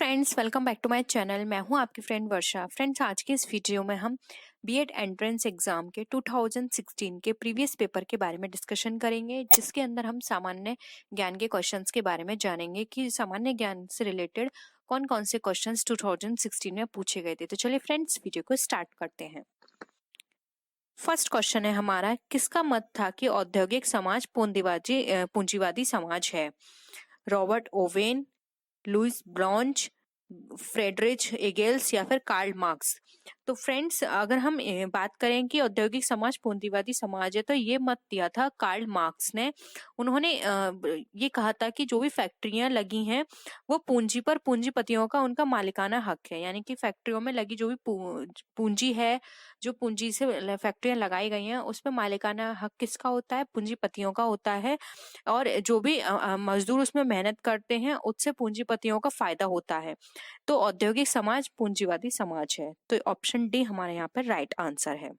Friends, welcome back to my channel. मैं हूं आपकी फ्रेंड वर्षा। फ्रेंड्स, आज के इस वीडियो में हम बीएड एंट्रेंस एग्जाम के 2016 के प्रीवियस पेपर के बारे में डिस्कशन करेंगे, जिसके अंदर हम सामान्य ज्ञान के क्वेश्चंस के बारे में जानेंगे कि सामान्य ज्ञान से रिलेटेड कौन कौन से क्वेश्चंस 2016 में पूछे गए थे। तो चलिए फ्रेंड्स, वीडियो को स्टार्ट करते हैं। फर्स्ट क्वेश्चन है हमारा, किसका मत था कि औद्योगिक समाज पूंजीवादी समाज है? Robert Owen, Louis Blanc, Friedrich Engels या फिर कार्ल मार्क्स। तो फ्रेंड्स, अगर हम बात करें कि औद्योगिक समाज पूंजीवादी समाज है, तो ये मत दिया था कार्ल मार्क्स ने। उन्होंने ये कहा था कि जो भी फैक्ट्रियां लगी हैं वो पूंजी पर पूंजीपतियों का उनका मालिकाना हक है। यानी कि फैक्ट्रियों में लगी जो भी पूंजी है, जो पूंजी से फैक्ट्रियां लगाई गई हैं, उस पर मालिकाना हक किसका होता है? पूंजीपतियों का होता है। और जो भी मजदूर उसमें मेहनत करते हैं, उससे पूंजीपतियों का फायदा होता है। तो औद्योगिक समाज पूंजीवादी समाज है। तो ऑप्शन डी हमारे यहाँ पर राइट आंसर है।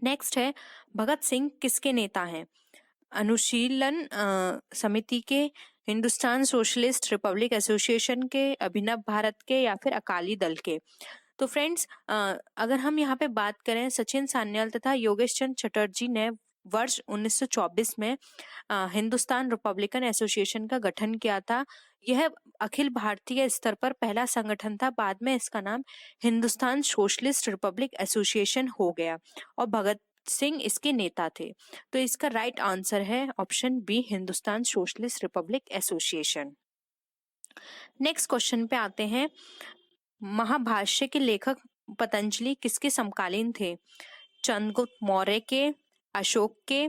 नेक्स्ट है, भगत सिंह किसके नेता हैं? अनुशीलन समिति के, हिंदुस्तान सोशलिस्ट रिपब्लिक एसोसिएशन के, अभिनव भारत के या फिर अकाली दल के? तो फ्रेंड्स, अगर हम यहाँ पे बात करें, सचिन सान्याल तथा योगेश चंद्र चटर्जी ने वर्ष 1924 में हिंदुस्तान रिपब्लिकन एसोसिएशन का गठन किया था। यह अखिल भारतीय स्तर पर पहला संगठन था। बाद में इसका नाम हिंदुस्तान सोशलिस्ट रिपब्लिक एसोसिएशन हो गया और भगत सिंह इसके नेता थे। तो इसका राइट आंसर है option B, Hindustan socialist republic association. Next question पे आते हैं। महाभाष्य के लेखक पतंजलि किसके समकालीन थे? चंद्रगुप्त मौर्य के, अशोक के,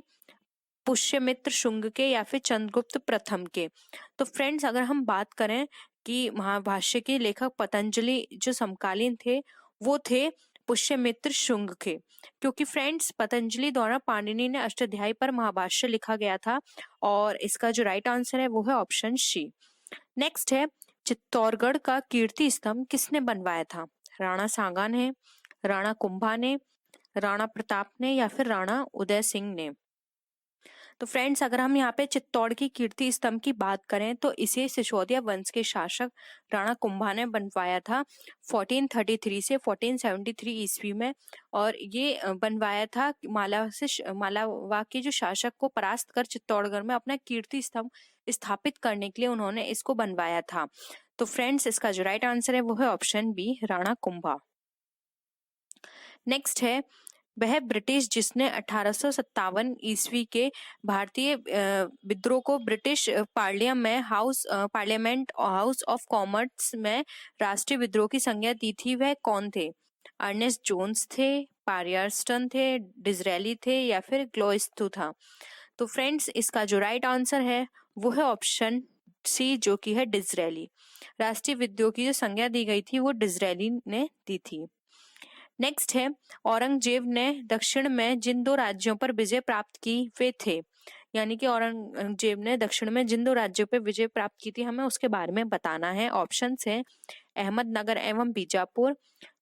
पुष्यमित्र शुंग के या फिर चंद्रगुप्त प्रथम के? तो फ्रेंड्स, अगर हम बात करें कि महाभाष्य के लेखक पतंजलि जो समकालीन थे, वो थे पुष्यमित्र शुंग के। क्योंकि फ्रेंड्स, पतंजलि द्वारा पाणिनि ने अष्टाध्यायी पर महाभाष्य लिखा गया था और इसका जो राइट आंसर है वो है ऑप्शन सी। नेक्स्ट है, चित्तौड़गढ़ का कीर्ति स्तंभ किसने बनवाया था? राणा सांगा ने, राणा कुंभा ने, राणा प्रताप ने या फिर राणा उदय सिंह ने? तो फ्रेंड्स, अगर हम यहाँ पे चित्तौड़ की कीर्ति स्तंभ की बात करें तो इसे सिसोदिया वंश के शासक राणा कुंभा ने बनवाया था 1433 से 1473 ईस्वी में। और ये बनवाया था मालावा के जो शासक को परास्त कर चित्तौड़गढ़ में अपना कीर्ति स्तंभ स्थापित करने के लिए उन्होंने इसको बनवाया था। तो फ्रेंड्स, इसका जो राइट आंसर है वो है option B, Rana Kumbha. Next है, वह ब्रिटिश जिसने 1857 ईस्वी के भारतीय विद्रोह को British parliament house of Commons में राष्ट्रीय विद्रोह की संज्ञा दी थी, वह कौन थे? अर्नेस्ट जोन्स थे, पायरस्टन थे, डिज़रेली थे या फिर ग्लोइस्तु था? तो फ्रेंड्स, इसका जो राइट आंसर है वो है ऑप्शन सी, जो कि है डिज़रेली। राष्ट्रीय विद्रोह की जो संज्ञा दी गई थी वो डिज़रेली ने दी थी। नेक्स्ट है, औरंगजेब ने दक्षिण में जिन दो राज्यों पर विजय प्राप्त की वे थे? यानी कि औरंगजेब ने दक्षिण में जिन दो राज्यों पर विजय प्राप्त की थी, हमें उसके बारे में बताना है। ऑप्शंस है अहमदनगर एवं बीजापुर,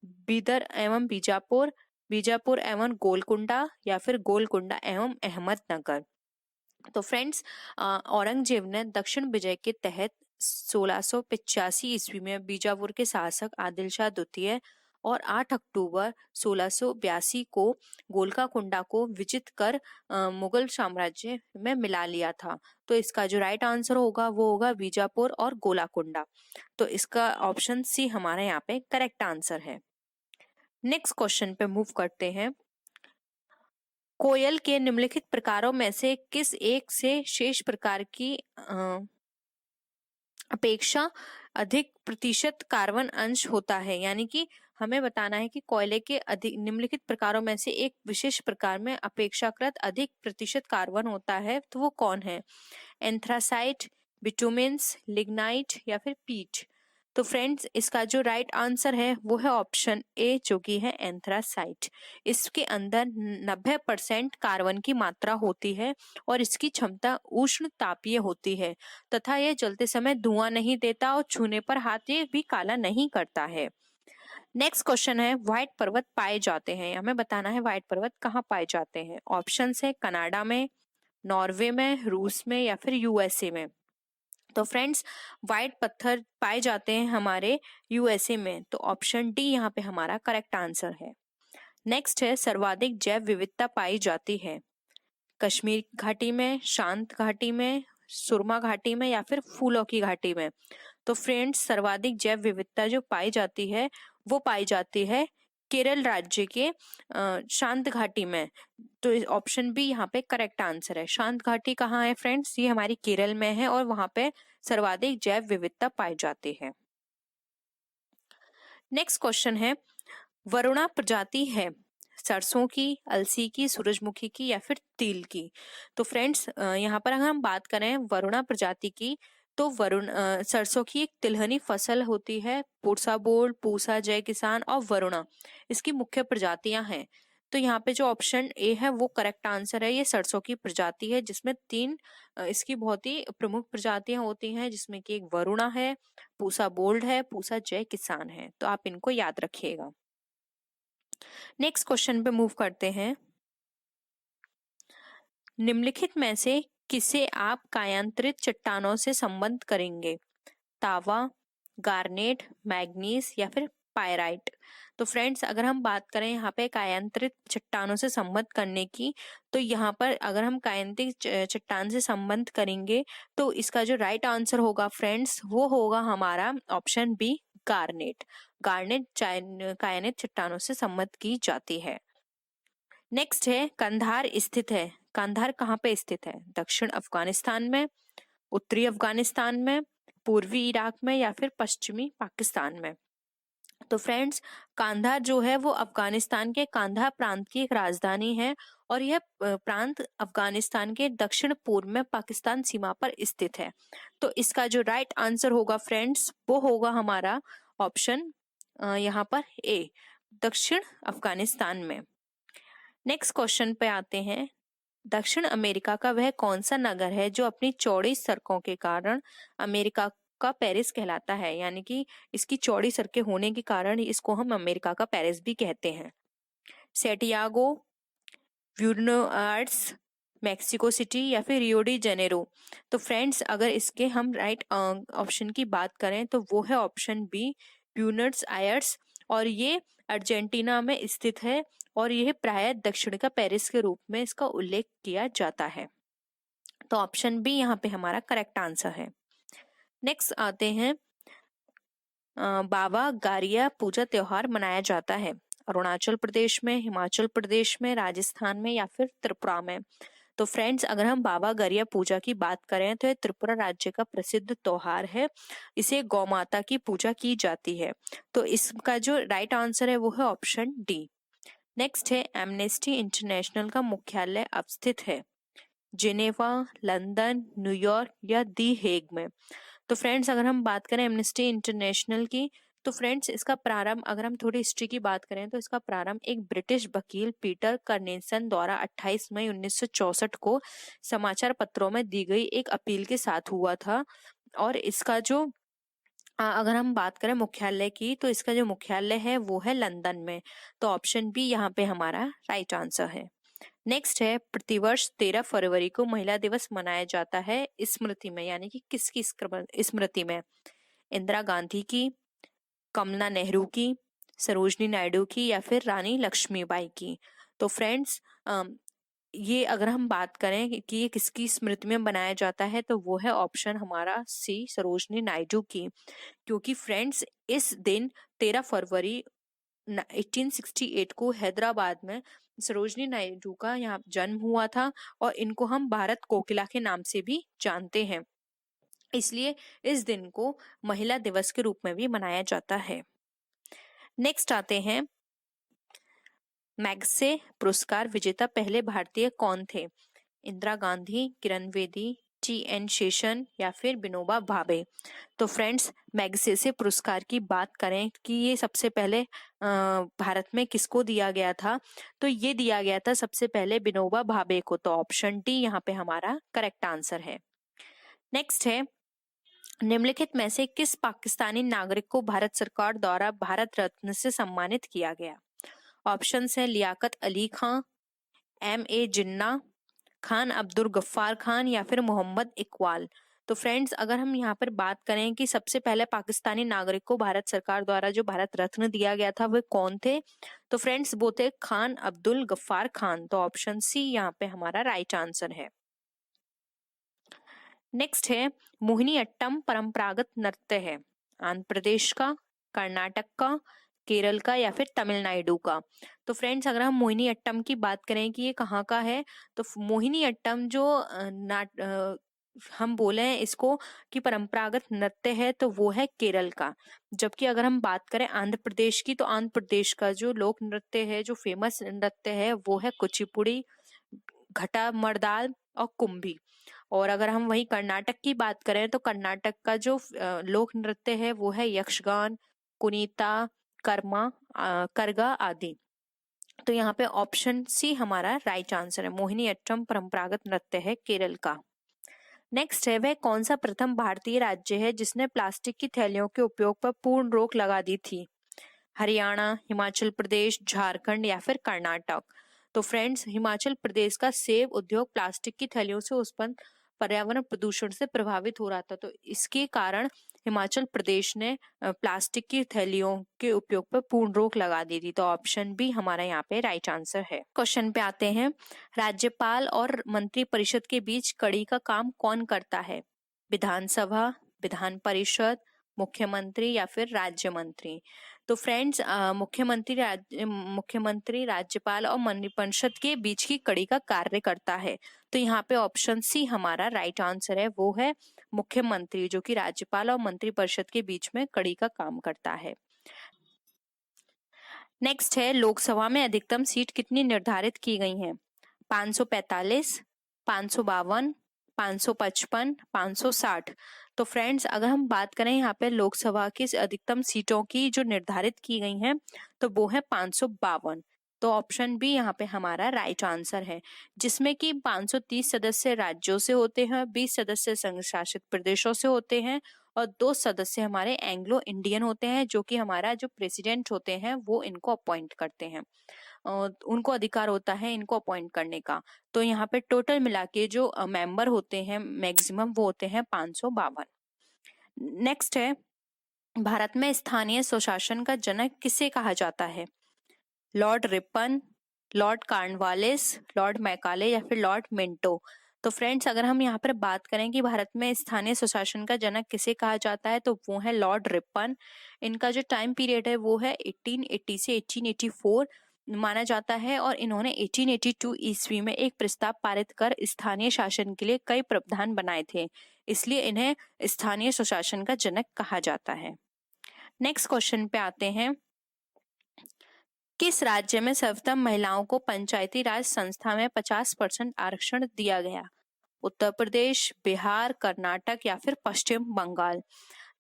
बीदर एवं बीजापुर, बीजापुर एवं गोलकुंडा या फिर गोलकुंडा एवं अहमदनगर? तो फ्रेंड्स, औरंगजेब ने दक्षिण विजय के तहत 1685 ईस्वी में बीजापुर के शासक आदिल शाह द्वितीय और 8 अक्टूबर 1682 को गोलकाकुंडा को विजित कर मुगल साम्राज्य में मिला लिया था। तो इसका जो राइट आंसर होगा वो होगा बीजापुर और गोलाकुंडा। तो इसका ऑप्शन सी हमारा यहाँ पे करेक्ट आंसर है। नेक्स्ट क्वेश्चन पे मूव करते हैं। कोयल के निम्नलिखित प्रकारों में से किस एक से शेष प्रकार की अपेक्षा अधिक प्रतिशत कार्बन अंश होता है? यानी कि हमें बताना है कि कोयले के निम्नलिखित प्रकारों में से एक विशेष प्रकार में अपेक्षाकृत अधिक प्रतिशत कार्बन होता है, तो वो कौन है? एंथ्रासाइट, बिटुमेंस, लिग्नाइट या फिर पीट? तो फ्रेंड्स, इसका जो राइट आंसर है वो है ऑप्शन ए, जो कि है एंथ्रासाइट। इसके अंदर 90% कार्बन की मात्रा होती है और इसकी क्षमता उष्ण तापीय होती है तथा यह जलते समय धुआं नहीं देता और छूने पर हाथ ये भी काला नहीं करता है। नेक्स्ट क्वेश्चन है, व्हाइट पर्वत पाए जाते हैं? हमें बताना है व्हाइट पर्वत कहाँ पाए जाते हैं। ऑप्शन है कनाडा में, नॉर्वे में, रूस में या फिर यूएसए में? तो फ्रेंड्स व्हाइट पत्थर पाए जाते हैं हमारे यूएसए में, तो ऑप्शन डी यहाँ पे हमारा करेक्ट आंसर है। नेक्स्ट है सर्वाधिक जैव विविधता पाई जाती है, कश्मीर घाटी में, शांत घाटी में, सुरमा घाटी में या फिर फूलों की घाटी में। तो फ्रेंड्स सर्वाधिक जैव विविधता जो पाई जाती है वो पाई जाती है केरल राज्य के शांत घाटी में। तो ऑप्शन बी यहाँ पे करेक्ट आंसर है। शांत घाटी कहाँ है फ्रेंड्स? ये हमारी केरल में है और वहां पे सर्वाधिक जैव विविधता पाई जाती है। नेक्स्ट क्वेश्चन है, वरुणा प्रजाति है सरसों की, अलसी की, सूरजमुखी की या फिर तिल की। तो फ्रेंड्स यहाँ पर अगर हम बात करें वरुणा प्रजाति की, तो सरसों की एक तिलहनी फसल होती है। पूसा बोल, पूसा, जय किसान और वरुणा इसकी मुख्य प्रजातियां हैं। तो यहाँ पे जो ऑप्शन ए है वो करेक्ट आंसर है। ये सरसों की प्रजाति है जिसमें तीन इसकी बहुत ही प्रमुख प्रजातियां होती हैं, जिसमें कि एक वरुणा है, पूसा बोल्ड है, पूसा जय किसान है। तो आप इनको याद रखिएगा। नेक्स्ट क्वेश्चन पे मूव करते हैं। निम्नलिखित में से किसे आप कायांतरित चट्टानों से संबंध करेंगे? तावा, गार्नेट, मैग्नीज या फिर पायराइट। तो फ्रेंड्स अगर हम बात करें यहाँ पे कायांतरित चट्टानों से संबंध करने की, तो यहाँ पर अगर हम कायांतरित चट्टान से संबंध करेंगे तो इसका जो राइट आंसर होगा फ्रेंड्स वो होगा हमारा ऑप्शन बी, गार्नेट। गार्नेट कायांतरित चट्टानों से संबंध की जाती है। नेक्स्ट है कंधार स्थित है। कंधार कहाँ पे स्थित है? दक्षिण अफगानिस्तान में, उत्तरी अफगानिस्तान में, पूर्वी इराक में या फिर पश्चिमी पाकिस्तान में। तो फ्रेंड्स कांधार जो है वो अफगानिस्तान के कांधार प्रांत की एक राजधानी है और यह प्रांत अफगानिस्तान के दक्षिण पूर्व में पाकिस्तान सीमा पर स्थित है। तो इसका जो राइट आंसर होगा फ्रेंड्स वो होगा हमारा ऑप्शन यहाँ पर ए, दक्षिण अफगानिस्तान में। नेक्स्ट क्वेश्चन पे आते हैं। दक्षिण अमेरिका का वह कौन सा नगर है जो अपनी चौड़ी सड़कों के कारण अमेरिका का पेरिस कहलाता है? यानी कि इसकी चौड़ी सड़कें होने के कारण इसको हम अमेरिका का पेरिस भी कहते हैं। Santiago, Buenos Aires, Mexico city या फिर रियो डी जेनेरो। तो फ्रेंड्स अगर इसके हम राइट ऑप्शन की बात करें तो वो है ऑप्शन बी, ब्यूनोस आयर्स, और ये अर्जेंटीना में स्थित है और यह प्राय दक्षिण का पेरिस के रूप में इसका उल्लेख किया जाता है। तो ऑप्शन बी यहाँ पे हमारा करेक्ट आंसर है। नेक्स्ट आते हैं, बाबा गारिया पूजा त्योहार मनाया जाता है अरुणाचल प्रदेश में, हिमाचल प्रदेश में, राजस्थान में या फिर त्रिपुरा में। तो फ्रेंड्स अगर हम बाबा गरिया पूजा की बात करें तो यह त्रिपुरा राज्य का प्रसिद्ध त्योहार है। इसे गौ माता की पूजा की जाती है। तो इसका जो राइट आंसर है वो है ऑप्शन डी। नेक्स्ट है एमनेस्टी इंटरनेशनल का मुख्यालय अवस्थित है जिनेवा, लंदन, न्यूयॉर्क या दी हेग में। तो फ्रेंड्स अगर हम बात करें एमनेस्टी इंटरनेशनल की, तो फ्रेंड्स इसका प्रारंभ अगर हम थोड़ी हिस्ट्री की बात करें तो इसका प्रारंभ एक ब्रिटिश वकील पीटर कर्नेसन द्वारा 28 मई 1964 को समाचार पत्रों में दी गई एक अपील के साथ हुआ था। और इसका जो अगर हम बात करें मुख्यालय की, तो इसका जो मुख्यालय है वो है लंदन में। तो ऑप्शन बी यहाँ पे हमारा राइट आंसर है। नेक्स्ट है प्रतिवर्ष 13 फरवरी को महिला दिवस मनाया जाता है स्मृति में, यानी कि किसकी स्मृति में? इंदिरा गांधी की, कमला नेहरू की, सरोजनी नायडू की या फिर रानी लक्ष्मीबाई की। तो फ्रेंड्स ये अगर हम बात करें कि ये किसकी स्मृति में बनाया जाता है तो वो है ऑप्शन हमारा सी, सरोजनी नायडू की। क्योंकि फ्रेंड्स इस दिन 13 फरवरी 1868 को हैदराबाद में सरोजनी नायडू का यहाँ जन्म हुआ था और इनको हम भारत कोकिला के नाम से भी जानते हैं, इसलिए इस दिन को महिला दिवस के रूप में भी मनाया जाता है। नेक्स्ट आते हैं, मैग्से पुरस्कार विजेता पहले भारतीय कौन थे? इंदिरा गांधी, किरण बेदी, टी.एन. शेषन या फिर विनोबा भावे। तो फ्रेंड्स मैग्सेसे पुरस्कार की बात करें कि ये सबसे पहले भारत में किसको दिया गया था, तो ये दिया गया था सबसे पहले विनोबा भावे को। तो ऑप्शन डी यहाँ पे हमारा करेक्ट आंसर है। नेक्स्ट है, निम्नलिखित में से किस पाकिस्तानी नागरिक को भारत सरकार द्वारा भारत रत्न से सम्मानित किया गया? ऑप्शन है लियाकत अली खान, M.A. जिन्ना, खान अब्दुल गफ्फार खान या फिर मोहम्मद इकबाल। तो फ्रेंड्स अगर हम यहाँ पर बात करें कि सबसे पहले पाकिस्तानी नागरिक को भारत सरकार द्वारा जो भारत रत्न दिया गया था वो कौन थे, तो फ्रेंड्स वो थे खान अब्दुल गफ्फार खान। तो ऑप्शन सी यहाँ पे हमारा राइट आंसर है। नेक्स्ट है मोहिनी अट्टम परंपरागत नृत्य है आंध्र प्रदेश का, कर्नाटक का, केरल का या फिर तमिलनाडु का। तो फ्रेंड्स अगर हम मोहिनी अट्टम की बात करें कि ये कहाँ का है, तो मोहिनी अट्टम जो हम बोले हैं इसको कि परंपरागत नृत्य है तो वो है केरल का। जबकि अगर हम बात करें आंध्र प्रदेश की, तो आंध्र प्रदेश का जो लोक नृत्य है, जो फेमस नृत्य है वो है कुचिपुड़ी, घटा मर्दाल और कुंभी। और अगर हम वही कर्नाटक की बात करें तो कर्नाटक का जो लोक नृत्य है वो है यक्षगान, कुनीता, कर्मा, करगा आदि। तो यहाँ पे ऑप्शन सी हमारा राइट आंसर है। मोहिनी अट्टम परंपरागत नृत्य है केरल का। नेक्स्ट है वह कौन सा प्रथम भारतीय राज्य है जिसने प्लास्टिक की थैलियों के उपयोग पर पूर्ण रोक लगा दी थी? हरियाणा, हिमाचल प्रदेश, झारखंड या फिर कर्नाटक। तो फ्रेंड्स हिमाचल प्रदेश का सेब उद्योग प्लास्टिक की थैलियों से उत्पन्न पर्यावरण प्रदूषण से प्रभावित हो रहा था, तो इसके कारण हिमाचल प्रदेश ने प्लास्टिक की थैलियों के उपयोग पर पूर्ण रोक लगा दी थी। तो ऑप्शन बी हमारा यहाँ पे राइट आंसर है। क्वेश्चन पे आते हैं, राज्यपाल और मंत्री परिषद के बीच कड़ी का काम कौन करता है? विधानसभा, विधान परिषद, मुख्यमंत्री या फिर राज्य मंत्री। तो फ्रेंड्स मुख्यमंत्री राज्यपाल और मंत्रिपरिषद के बीच की कड़ी का कार्य करता है। तो यहाँ पे ऑप्शन सी हमारा राइट आंसर है, वो है मुख्यमंत्री, जो कि राज्यपाल और मंत्रिपरिषद के बीच में कड़ी का काम करता है। नेक्स्ट है लोकसभा में अधिकतम सीट कितनी निर्धारित की गई हैं? 545, 552, 555, 560। तो फ्रेंड्स अगर हम बात करें यहाँ पे लोकसभा की अधिकतम सीटों की जो निर्धारित की गई हैं तो वो है 552। तो ऑप्शन बी यहाँ पे हमारा राइट आंसर है, जिसमें कि 530 सदस्य राज्यों से होते हैं, 20 सदस्य संघ शासित प्रदेशों से होते हैं और 2 सदस्य हमारे एंग्लो इंडियन होते हैं, जो कि हमारा जो प्रेसिडेंट होते हैं वो इनको अपॉइंट करते हैं। उनको अधिकार होता है इनको अपॉइंट करने का। तो यहाँ पे टोटल मिला के जो मेंबर होते हैं मैक्सिमम वो होते हैं 552। नेक्स्ट है भारत में स्थानीय स्वशासन का जनक किसे कहा जाता है? Lord Ripon, Lord Cornwallis, Lord Macaulay या फिर लॉर्ड मिंटो। तो फ्रेंड्स अगर हम यहाँ पर बात करें कि भारत में स्थानीय स्वशासन का जनक किसे कहा जाता है तो वो है लॉर्ड रिपन। इनका जो टाइम पीरियड है वो है 1880 से 1884 माना जाता है और इन्होंने 1882 ईस्वी में एक प्रस्ताव पारित कर स्थानीय शासन के लिए कई प्रावधान बनाए थे, इसलिए इन्हें स्थानीय स्वशासन का जनक कहा जाता है। नेक्स्ट क्वेश्चन पे आते हैं, किस राज्य में सर्वप्रथम महिलाओं को पंचायती राज संस्था में 50% आरक्षण दिया गया? उत्तर प्रदेश, बिहार, कर्नाटक या फिर पश्चिम बंगाल।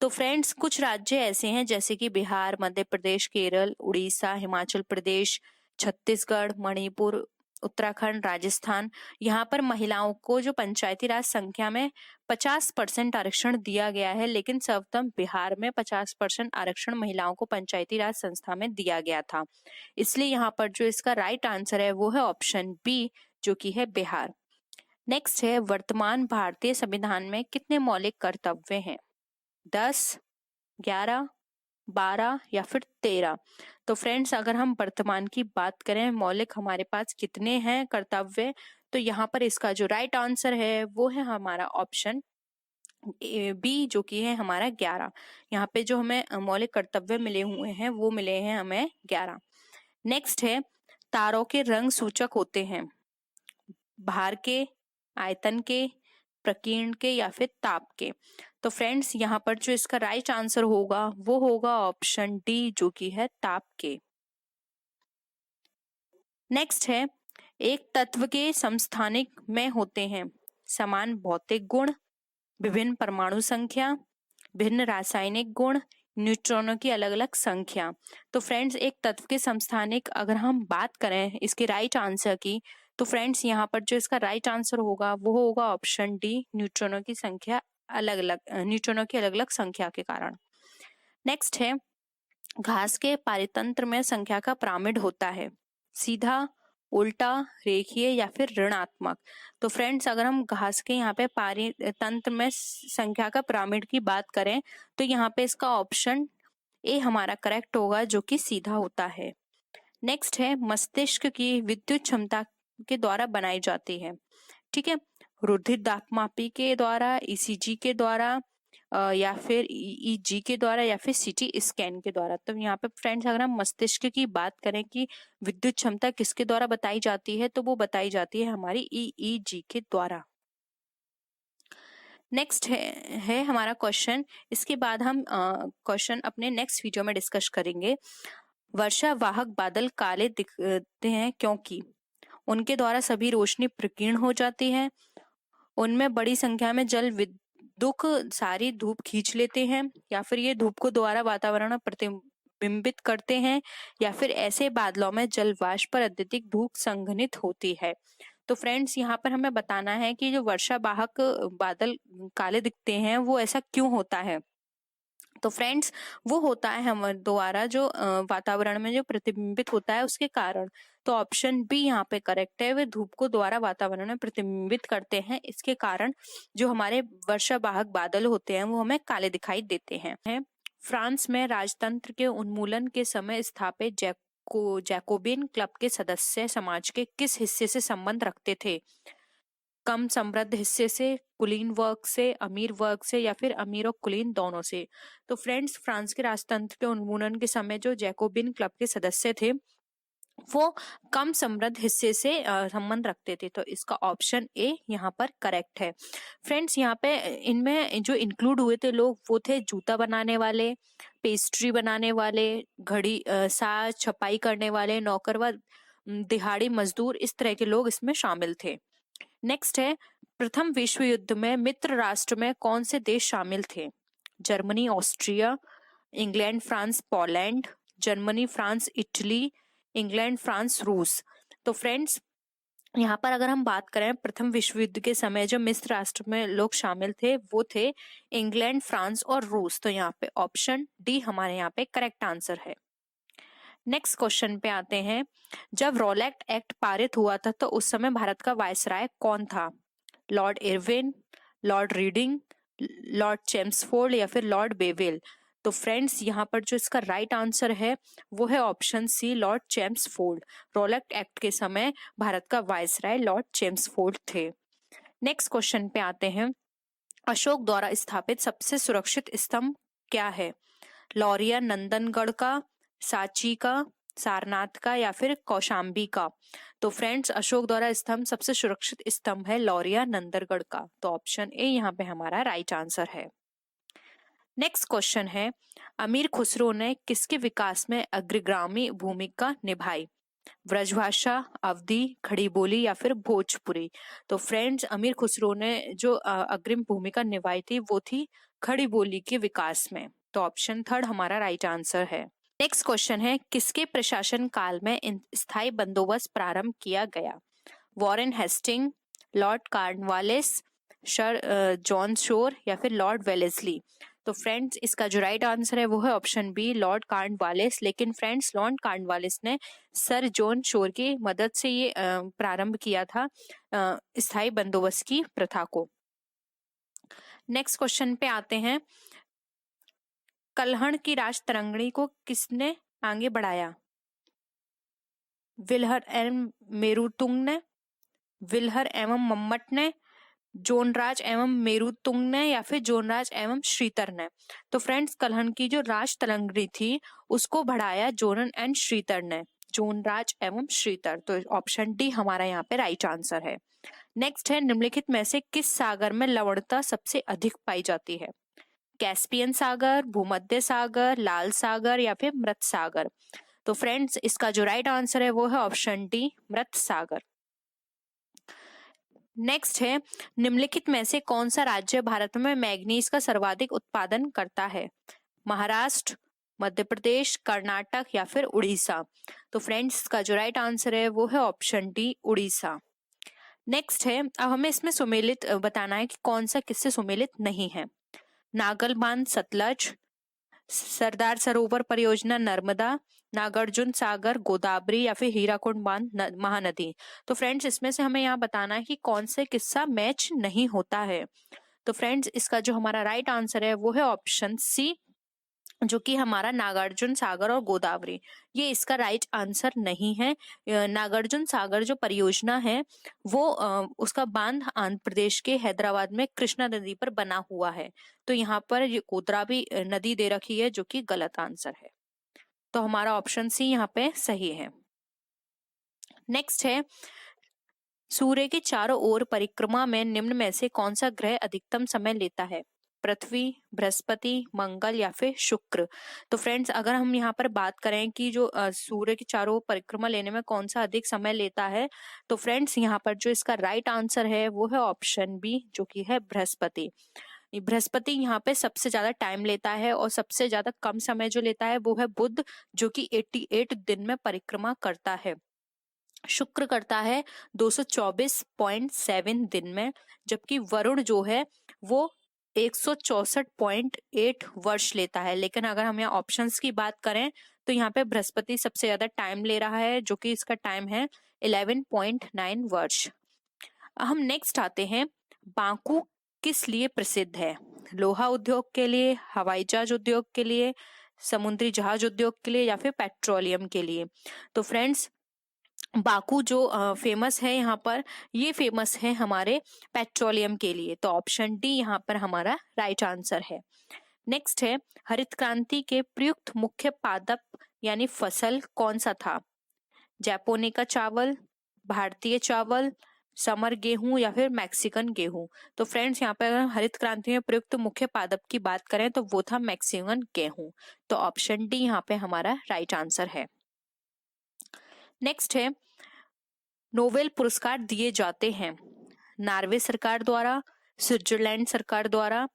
तो फ्रेंड्स कुछ राज्य ऐसे हैं जैसे कि बिहार, मध्य प्रदेश, केरल, उड़ीसा, हिमाचल प्रदेश, छत्तीसगढ़, मणिपुर, उत्तराखंड, राजस्थान। यहाँ पर महिलाओं को जो पंचायती राज संख्या में 50% आरक्षण दिया गया है, लेकिन सर्वप्रथम बिहार में 50% आरक्षण महिलाओं को पंचायती राज संस्था में दिया गया था। इसलिए यहाँ पर जो इसका राइट आंसर है वो है ऑप्शन बी, जो कि है बिहार। नेक्स्ट है वर्तमान भारतीय संविधान में कितने मौलिक कर्तव्य हैं? 10, 11, 12 या फिर 13। तो फ्रेंड्स अगर हम वर्तमान की बात करें मौलिक हमारे पास कितने हैं कर्तव्य, तो यहाँ पर इसका जो राइट आंसर है वो है हमारा ऑप्शन बी, जो कि है हमारा 11। यहाँ पे जो हमें मौलिक कर्तव्य मिले हुए हैं वो मिले हैं हमें 11। नेक्स्ट है तारों के रंग सूचक होते हैं भार के, आयतन के, प्रकीर्ण के या फिर ताप के। तो फ्रेंड्स यहाँ पर जो इसका राइट आंसर होगा वो होगा ऑप्शन डी, जो कि है ताप के। नेक्स्ट है एक तत्व के समस्थानिक में होते हैं समान भौतिक गुण, विभिन्न परमाणु संख्या, भिन्न रासायनिक गुण, न्यूट्रॉनों की अलग अलग संख्या। तो फ्रेंड्स एक तत्व के समस्थानिक अगर हम बात करें इसके राइट आंसर की, तो फ्रेंड्स यहाँ पर जो इसका राइट आंसर होगा वो होगा ऑप्शन डी, न्यूट्रॉनों की संख्या अलग अलग, न्यूट्रॉनों की अलग अलग संख्या के कारण। नेक्स्ट है घास के पारितंत्र में संख्या का पिरामिड होता है सीधा, उल्टा, रेखीय या फिर ऋणात्मक। तो फ्रेंड्स अगर हम घास के यहाँ पे पारी तंत्र में संख्या का पिरामिड की बात करें तो यहाँ पे इसका ऑप्शन ए हमारा करेक्ट होगा, जो कि सीधा होता है। नेक्स्ट है मस्तिष्क की विद्युत क्षमता के द्वारा बनाई जाती है। ठीक है, रुधिर दापमापी के द्वारा, ईसीजी के द्वारा या फिर ईईजी के द्वारा या फिर सीटी स्कैन के द्वारा। तो यहाँ पे फ्रेंड्स अगर हम मस्तिष्क की बात करें कि विद्युत क्षमता किसके द्वारा बताई जाती है, तो वो बताई जाती है हमारी ईईजी के द्वारा। नेक्स्ट है हमारा क्वेश्चन। इसके बाद हम क्वेश्चन अपने नेक्स्ट वीडियो में डिस्कस करेंगे। वर्षा वाहक बादल काले दिखते हैं क्योंकि उनके द्वारा सभी रोशनी प्रकीर्ण हो जाती है, उनमें बड़ी संख्या में जल विद्युत सारी धूप खींच लेते हैं, या फिर ये धूप को द्वारा वातावरण में प्रतिबिंबित करते हैं, या फिर ऐसे बादलों में जल वाष्प पर अत्यधिक धूप संघनित होती है। तो फ्रेंड्स यहाँ पर हमें बताना है कि जो वर्षा वाहक बादल काले दिखते हैं वो ऐसा क्यों होता है। तो फ्रेंड्स वो होता है हमारे द्वारा जो वातावरण में जो प्रतिबिंबित होता है उसके कारण। तो ऑप्शन बी यहाँ पे करेक्ट है, वे धूप को द्वारा वातावरण में प्रतिबिंबित करते हैं, इसके कारण जो हमारे वर्षा वाहक बादल होते हैं वो हमें काले दिखाई देते हैं। फ्रांस में राजतंत्र के उन्मूलन के समय स्थापित जैकोबिन क्लब के सदस्य समाज के किस हिस्से से संबंध रखते थे? कम समृद्ध हिस्से से, कुलीन वर्ग से, अमीर वर्ग से, या फिर अमीर और कुलीन दोनों से। तो फ्रेंड्स फ्रांस के राजतंत्र के उन्मूलन के समय जो जैकोबिन क्लब के सदस्य थे वो कम समृद्ध हिस्से से संबंध रखते थे। तो इसका ऑप्शन ए यहाँ पर करेक्ट है। फ्रेंड्स यहाँ पे इनमें जो इंक्लूड हुए थे लोग वो थे जूता बनाने वाले, पेस्ट्री बनाने वाले, घड़ी साज छपाई करने वाले, नौकर व दिहाड़ी मजदूर, इस तरह के लोग इसमें शामिल थे। नेक्स्ट है प्रथम विश्व युद्ध में मित्र राष्ट्र में कौन से देश शामिल थे? Germany, Austria, England, France, Poland, Germany, France, Italy, England, France, रूस। तो फ्रेंड्स यहाँ पर अगर हम बात करें प्रथम विश्व युद्ध के समय जो मित्र राष्ट्र में लोग शामिल थे वो थे इंग्लैंड, फ्रांस और रूस। तो यहाँ पे ऑप्शन डी हमारे यहाँ पे करेक्ट आंसर है। नेक्स्ट क्वेश्चन पे आते हैं। जब रॉलेट एक्ट पारित हुआ था तो उस समय भारत का वायसराय कौन था? Lord Irwin, Lord reading, Lord Chelmsford या फिर लॉर्ड बेवेल। तो फ्रेंड्स यहाँ पर जो इसका राइट आंसर है वो है option C, lord Chelmsford. Rowlatt act के समय भारत का वायसराय लॉर्ड चेम्सफोर्ड थे। नेक्स्ट क्वेश्चन पे आते हैं। अशोक द्वारा स्थापित सबसे सुरक्षित स्तंभ क्या है? लौरिया नंदनगढ़ का, सांची का, सारनाथ का या फिर कौशाम्बी का। तो फ्रेंड्स अशोक द्वारा स्तंभ सबसे सुरक्षित स्तंभ है लौरिया नंदनगढ़ का। तो ऑप्शन ए यहाँ पे हमारा राइट आंसर है। नेक्स्ट क्वेश्चन है अमीर खुसरो ने किसके विकास में अग्रगामी भूमिका निभाई? ब्रजभाषा, अवधी, खड़ी बोली या फिर भोजपुरी। तो फ्रेंड्स अमीर खुसरो ने जो अग्रिम भूमिका निभाई थी वो थी खड़ी बोली के विकास में। तो ऑप्शन थर्ड हमारा राइट आंसर है। नेक्स्ट क्वेश्चन है किसके प्रशासन काल में स्थायी बंदोबस्त प्रारंभ किया गया? Warren Hastings, lord Cornwallis, sir John Shore या फिर लॉर्ड वेलेस्ली। तो फ्रेंड्स इसका जो राइट आंसर है वो है ऑप्शन बी, लॉर्ड कॉर्नवालिस। लेकिन फ्रेंड्स लॉर्ड कॉर्नवालिस ने सर जॉन शोर की मदद से ये प्रारंभ किया था स्थायी बंदोबस्त की प्रथा को। नेक्स्ट क्वेश्चन पे आते हैं। कल्हण की राज तरंगिणी को किसने आगे बढ़ाया? विल्हर एवं मेरुतुंग ने, विल्हर एवं मम्मट ने, जोनराज एवं मेरुतुंग ने या फिर जोनराज एवं श्रीतर ने। तो फ्रेंड्स कल्हण की जो राज तरंगिणी थी उसको बढ़ाया जोनन एंड श्रीतर ने, जोनराज एवं श्रीतर। तो ऑप्शन डी हमारा यहाँ पे राइट आंसर है। नेक्स्ट है निम्नलिखित में से किस सागर में लवणता सबसे अधिक पाई जाती है? कैस्पियन सागर, भूमध्य सागर, लाल सागर या फिर मृत सागर। तो फ्रेंड्स इसका जो राइट आंसर है वो है ऑप्शन डी, मृत सागर। नेक्स्ट है निम्नलिखित में से कौन सा राज्य भारत में मैग्नीज का सर्वाधिक उत्पादन करता है? महाराष्ट्र, मध्य प्रदेश, कर्नाटक या फिर उड़ीसा। तो फ्रेंड्स इसका जो राइट आंसर है वो है ऑप्शन डी, उड़ीसा। नेक्स्ट है अब हमें इसमें सुमेलित बताना है कि कौन सा किससे सुमेलित नहीं है। नागल बांध सतलज, सरदार सरोवर परियोजना, नर्मदा, नागार्जुन सागर, गोदावरी या फिर हीराकुंड बांध, महानदी। तो फ्रेंड्स इसमें से हमें यहाँ बताना है कि कौन से किस्सा मैच नहीं होता है। तो फ्रेंड्स इसका जो हमारा राइट आंसर है वो है ऑप्शन सी, जो कि हमारा नागार्जुन सागर और गोदावरी, ये इसका राइट आंसर नहीं है। नागार्जुन सागर जो परियोजना है वो उसका बांध आंध्र प्रदेश के हैदराबाद में कृष्णा नदी पर बना हुआ है। तो यहाँ पर ये गोदावरी नदी दे रखी है, जो कि गलत आंसर है। तो हमारा ऑप्शन सी यहाँ पे सही है। नेक्स्ट है, सूर्य के चारों ओर परिक्रमा में निम्न में से कौन सा ग्रह अधिकतम समय लेता है? पृथ्वी, बृहस्पति, मंगल या फिर शुक्र। तो फ्रेंड्स अगर हम यहाँ पर बात करें कि जो सूर्य के चारों ओर परिक्रमा लेने में कौन सा अधिक समय लेता है, तो फ्रेंड्स यहाँ पर जो इसका राइट आंसर है वो है ऑप्शन बी, जो कि है बृहस्पति। बृहस्पति यहाँ पे सबसे ज्यादा टाइम लेता है और सबसे ज्यादा कम समय जो लेता है वो है बुध, जो कि 88 दिन में परिक्रमा करता है। शुक्र करता है 224.7 दिन में, जबकि वरुण जो है वो 164.8 वर्ष लेता है। लेकिन अगर हम यहाँ ऑप्शंस की बात करें तो यहाँ पे बृहस्पति सबसे ज्यादा टाइम ले रहा है, जो कि इसका टाइम है 11.9 वर्ष। हम नेक्स्ट आते हैं, बांकू किस लिए प्रसिद्ध है? लोहा उद्योग के लिए, हवाई जहाज उद्योग के लिए, समुद्री जहाज उद्योग के लिए या फिर पेट्रोलियम के लिए। तो फ्रेंड्स बाकू जो फेमस है यहाँ पर, ये फेमस है हमारे पेट्रोलियम के लिए। तो ऑप्शन डी यहाँ पर हमारा राइट आंसर है। नेक्स्ट है, हरित क्रांति के प्रयुक्त मुख्य पादप यानी फसल कौन सा था? जैपोनिका चावल, भारतीय चावल, समर गेहूं या फिर मैक्सिकन गेहूं। तो फ्रेंड्स यहाँ पे अगर हरित क्रांति में प्रयुक्त मुख्य पादप की बात करें तो वो था मैक्सिकन गेहूं। तो ऑप्शन डी यहाँ पे हमारा राइट आंसर है। नेक्स्ट है, नोबेल पुरस्कार दिए जाते हैं नॉर्वे सरकार द्वारा, स्विट्जरलैंड सरकार द्वारा,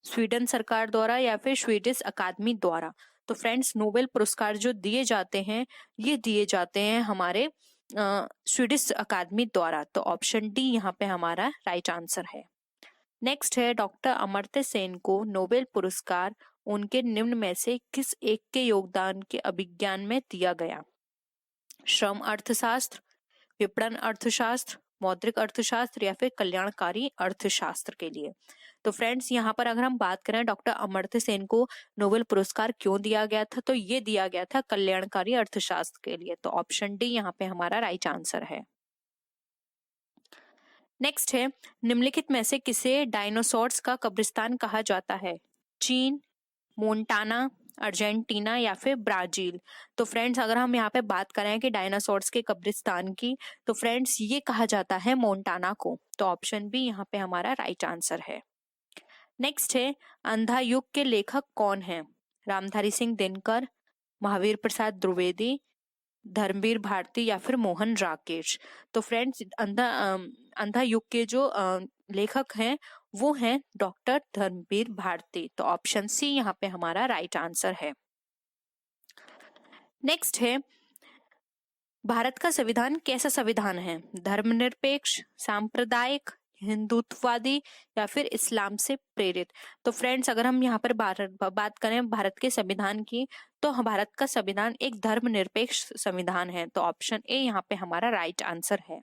स्वीडन सरकार द्वारा या फिर स्वीडिश अकादमी द्वारा। तो फ्रेंड्स नोबेल पुरस्कार जो दिए जाते हैं ये दिए जाते हैं हमारे स्वीडिश अकादमी द्वारा। तो ऑप्शन डी यहाँ पे हमारा राइट आंसर है। नेक्स्ट है, डॉक्टर अमर्त्य सेन को नोबेल पुरस्कार उनके निम्न में से किस एक के योगदान के अभिज्ञान में दिया गया? श्रम अर्थशास्त्र, विपणन अर्थशास्त्र, मौद्रिक अर्थशास्त्र या फिर कल्याणकारी अर्थशास्त्र के लिए। तो फ्रेंड्स यहाँ पर अगर हम बात करें डॉक्टर अमर्त्य सेन को नोबेल पुरस्कार क्यों दिया गया था, तो ये दिया गया था कल्याणकारी अर्थशास्त्र के लिए। तो ऑप्शन डी यहाँ पे हमारा राइट आंसर है। नेक्स्ट है, निम्नलिखित में से किसे डायनासोर्स का कब्रिस्तान कहा जाता है? चीन, मोन्टाना, अर्जेंटीना या फिर ब्राजील। तो फ्रेंड्स अगर हम यहाँ पे बात करें कि डायनासोर्स के कब्रिस्तान की, तो फ्रेंड्स ये कहा जाता है मोन्टाना को। तो ऑप्शन बी यहाँ पे हमारा राइट आंसर है। नेक्स्ट है, अंधा युग के लेखक कौन है? रामधारी सिंह दिनकर, महावीर प्रसाद द्विवेदी, धर्मवीर भारती या फिर मोहन राकेश। तो फ्रेंड्स अंधा युग के जो लेखक हैं वो हैं डॉक्टर धर्मवीर भारती। तो ऑप्शन सी यहाँ पे हमारा राइट आंसर है। नेक्स्ट है, भारत का संविधान कैसा संविधान है? धर्मनिरपेक्ष, सांप्रदायिक, हिंदुत्ववादी या फिर इस्लाम से प्रेरित। तो फ्रेंड्स अगर हम यहाँ पर बात करें भारत के संविधान की, तो भारत का संविधान एक धर्मनिरपेक्ष संविधान है। तो ऑप्शन ए यहाँ पे हमारा राइट आंसर है।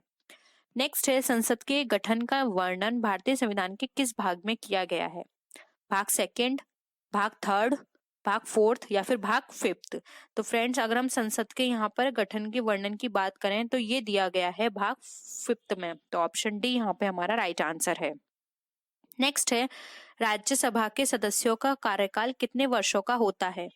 नेक्स्ट है, संसद के गठन का वर्णन भारतीय संविधान के किस भाग में किया गया है? भाग सेकंड, भाग थर्ड, भाग फोर्थ या फिर भाग फिफ्थ। तो फ्रेंड्स अगर हम संसद के यहाँ पर गठन के वर्णन की बात करें तो ये दिया गया है भाग फिफ्थ में। तो ऑप्शन डी यहाँ पे हमारा राइट आंसर है। नेक्स्ट है, राज्यसभा के सदस्यों का कार्यकाल कितने वर्षों का होता है?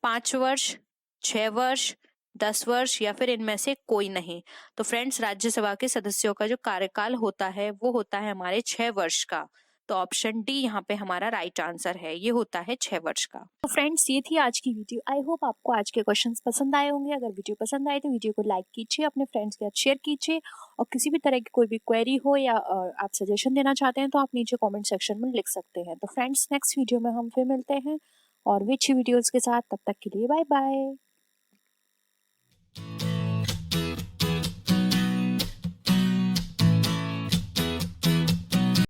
5 वर्ष, 6 वर्ष, 10 वर्ष या फिर इनमें से कोई नहीं। तो फ्रेंड्स राज्यसभा के सदस्यों का जो कार्यकाल होता है वो होता है हमारे 6 वर्ष का। तो ऑप्शन डी यहाँ पे हमारा राइट आंसर है, ये होता है 6 वर्ष का। तो फ्रेंड्स ये थी आज की वीडियो। आई होप आपको आज के क्वेश्चंस पसंद आए होंगे। अगर वीडियो पसंद आए तो वीडियो को लाइक कीजिए, अपने फ्रेंड्स के साथ शेयर कीजिए, और किसी भी तरह की कोई भी क्वेरी हो या आप सजेशन देना चाहते हैं तो आप नीचे कॉमेंट सेक्शन में लिख सकते हैं। तो फ्रेंड्स नेक्स्ट वीडियो में हम फिर मिलते हैं और भी अच्छी वीडियोज के साथ। तब तक के लिए बाय बाय।